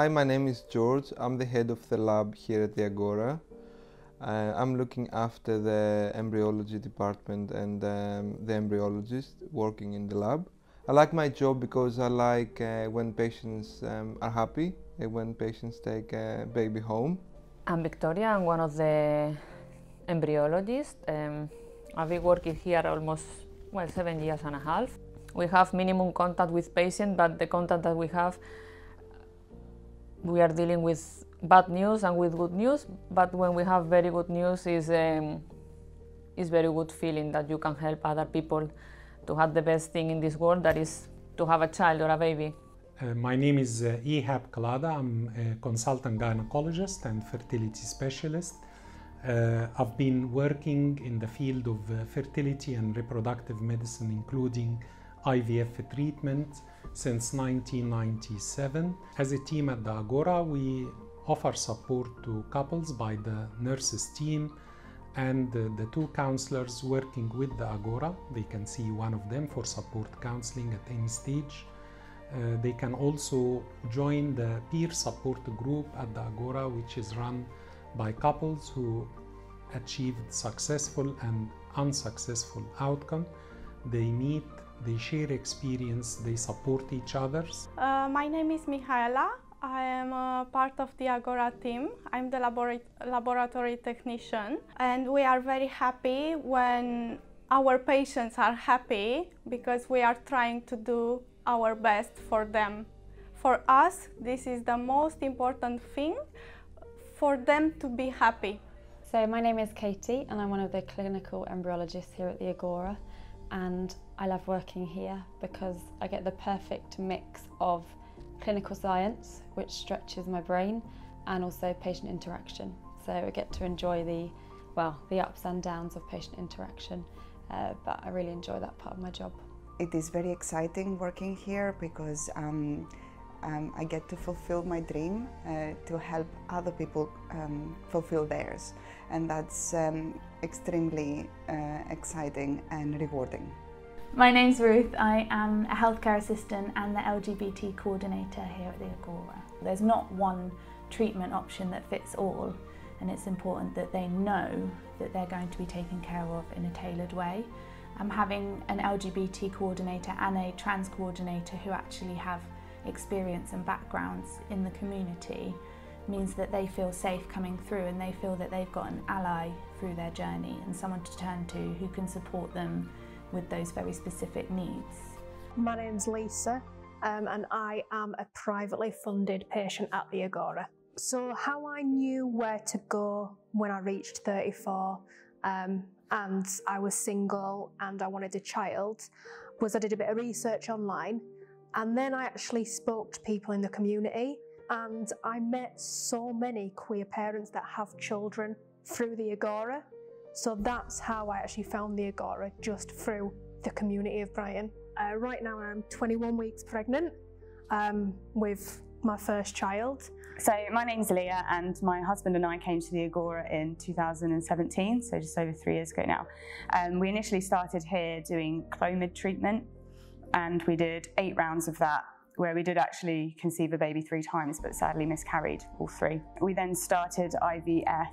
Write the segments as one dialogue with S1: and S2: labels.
S1: Hi, my name is George. I'm the head of the lab here at the Agora. I'm looking after the embryology department and the embryologist working in the lab. I like my job because I like when patients are happy, when patients take a baby home.
S2: I'm Victoria. I'm one of the embryologists. I've been working here almost 7 years and a half. We have minimum contact with patients, but the contact that we have, we are dealing with bad news and with good news. But when we have very good news, is very good feeling that you can help other people to have the best thing in this world, that is to have a child or a baby.
S3: My name is Ehab, kelada. I'm a consultant gynecologist and fertility specialist. I've been working in the field of fertility and reproductive medicine, including IVF treatment, since 1997. As a team at the Agora, we offer support to couples by the nurses team and the two counselors working with the Agora. They can see one of them for support counseling at any stage. They can also join the peer support group at the Agora, which is run by couples who achieved successful and unsuccessful outcome. They meet, they share experience, they support each other.
S4: My name is Mihaela. I am a part of the Agora team. I'm the laboratory technician, and we are very happy when our patients are happy because we are trying to do our best for them. For us, this is the most important thing, for them to be happy.
S5: So my name is Katie and I'm one of the clinical embryologists here at the Agora, and I love working here because I get the perfect mix of clinical science, which stretches my brain, and also patient interaction. So I get to enjoy the ups and downs of patient interaction, but I really enjoy that part of my job.
S6: It is very exciting working here because I get to fulfill my dream to help other people fulfill theirs, and that's extremely exciting and rewarding.
S7: My name's Ruth. I am a healthcare assistant and the LGBT coordinator here at the Agora. There's not one treatment option that fits all, and it's important that they know that they're going to be taken care of in a tailored way. Having an LGBT coordinator and a trans coordinator who actually have experience and backgrounds in the community means that they feel safe coming through, and they feel that they've got an ally through their journey and someone to turn to who can support them with those very specific needs.
S8: My name's Lisa, and I am a privately funded patient at the Agora. So how I knew where to go when I reached 34 and I was single and I wanted a child was I did a bit of research online, and then I actually spoke to people in the community, and I met so many queer parents that have children through the Agora. So that's how I actually found the Agora, just through the community of Brighton. Right now I'm 21 weeks pregnant with my first child.
S9: So my name's Leah, and my husband and I came to the Agora in 2017, so just over 3 years ago now. We initially started here doing Clomid treatment, and we did 8 rounds of that, where we did actually conceive a baby 3 times, but sadly miscarried all 3. We then started IVF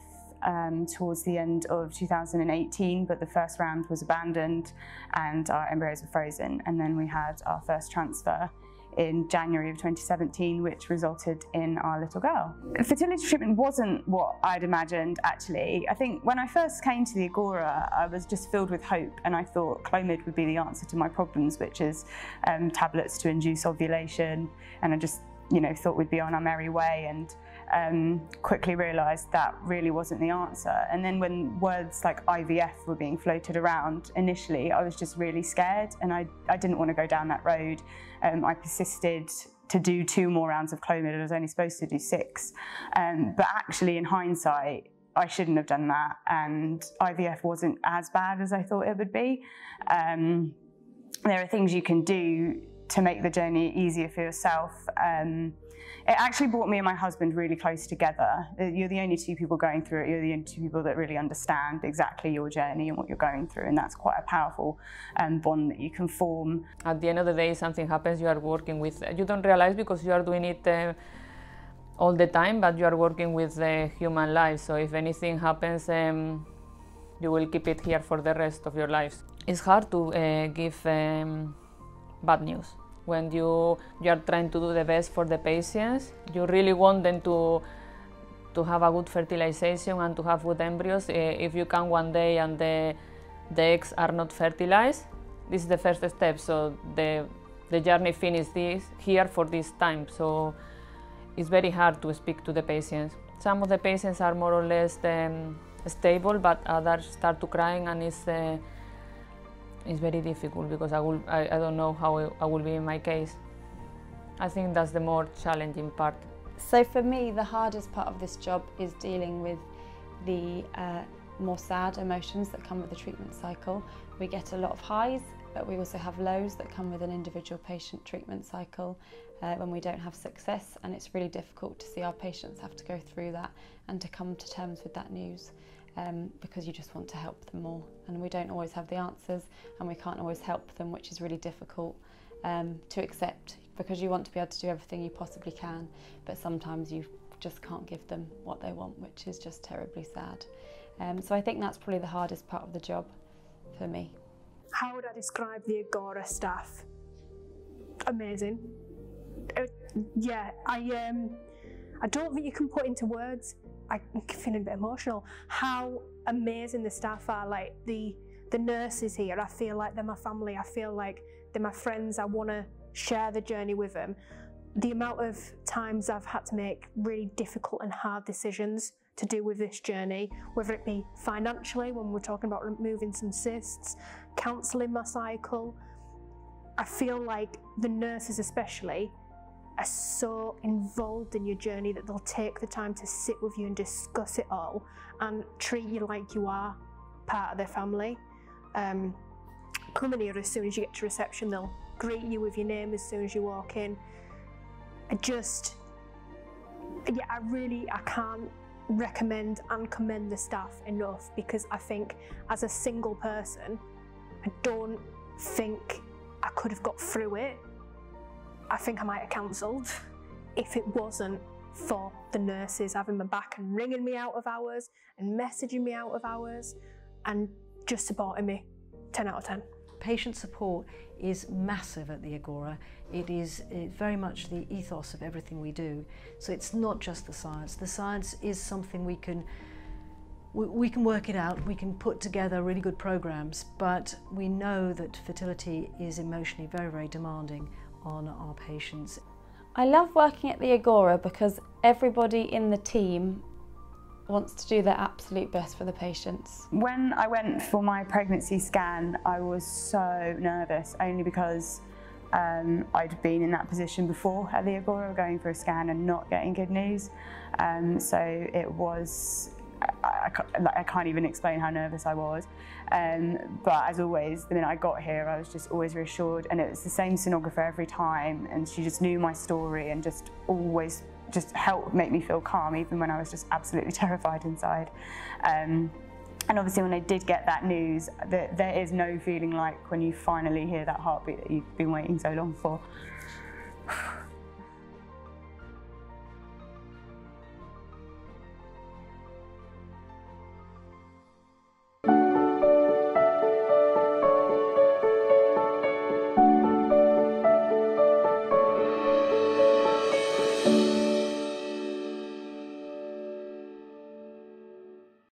S9: towards the end of 2018, but the first round was abandoned and our embryos were frozen, and then we had our first transfer in January of 2017, which resulted in our little girl. Fertility treatment wasn't what I'd imagined, actually. I think when I first came to the Agora, I was just filled with hope, and I thought Clomid would be the answer to my problems, which is tablets to induce ovulation, and I just thought we'd be on our merry way, and quickly realised that really wasn't the answer. And then when words like IVF were being floated around initially, I was just really scared, and I didn't want to go down that road. I persisted to do 2 more rounds of Clomid. I was only supposed to do 6. But actually, in hindsight, I shouldn't have done that, and IVF wasn't as bad as I thought it would be. There are things you can do to make the journey easier for yourself. It actually brought me and my husband really close together. You're the only 2 people going through it. You're the only 2 people that really understand exactly your journey and what you're going through, and that's quite a powerful bond that you can form.
S2: At the end of the day, something happens, you are working with, you don't realize because you are doing it all the time, but you are working with the human life. So if anything happens, you will keep it here for the rest of your lives. It's hard to give bad news. When you are trying to do the best for the patients, you really want them to have a good fertilization and to have good embryos. If you come one day and the eggs are not fertilized, this is the first step. So the journey finishes here for this time. So it's very hard to speak to the patients. Some of the patients are more or less stable, but others start to crying, and it's very difficult because I don't know how I will be in my case. I think that's the more challenging part.
S5: So for me, the hardest part of this job is dealing with the more sad emotions that come with the treatment cycle. We get a lot of highs, but we also have lows that come with an individual patient treatment cycle when we don't have success, and it's really difficult to see our patients have to go through that and to come to terms with that news. Because you just want to help them more, and we don't always have the answers, and we can't always help them, which is really difficult to accept, because you want to be able to do everything you possibly can, but sometimes you just can't give them what they want, which is just terribly sad. So I think that's probably the hardest part of the job for me.
S8: How would I describe the Agora staff? Amazing. Yeah, I don't think you can put into words. I'm feeling a bit emotional. How amazing the staff are. Like the nurses here, I feel like they're my family. I feel like they're my friends. I want to share the journey with them. The amount of times I've had to make really difficult and hard decisions to do with this journey, whether it be financially when we're talking about removing some cysts, counselling my cycle. I feel like the nurses especially are so involved in your journey that they'll take the time to sit with you and discuss it all and treat you like you are part of their family. Coming here as soon as you get to reception, they'll greet you with your name as soon as you walk in. I can't recommend and commend the staff enough, because I think as a single person, I don't think I could have got through it. I think I might have cancelled if it wasn't for the nurses having my back and ringing me out of hours and messaging me out of hours and just supporting me. 10 out of 10.
S10: Patient support is massive at the Agora. It is very much the ethos of everything we do. So it's not just the science. The science is something we can work it out, we can put together really good programs, but we know that fertility is emotionally very, very demanding on our patients.
S5: I love working at the Agora because everybody in the team wants to do their absolute best for the patients.
S9: When I went for my pregnancy scan, I was so nervous, only because I'd been in that position before at the Agora, going for a scan and not getting good news. So it was, I can't even explain how nervous I was. But as always, the minute I got here, I was just always reassured, and it was the same sonographer every time, and she just knew my story and just always just helped make me feel calm, even when I was just absolutely terrified inside. And obviously when I did get that news, there is no feeling like when you finally hear that heartbeat that you've been waiting so long for.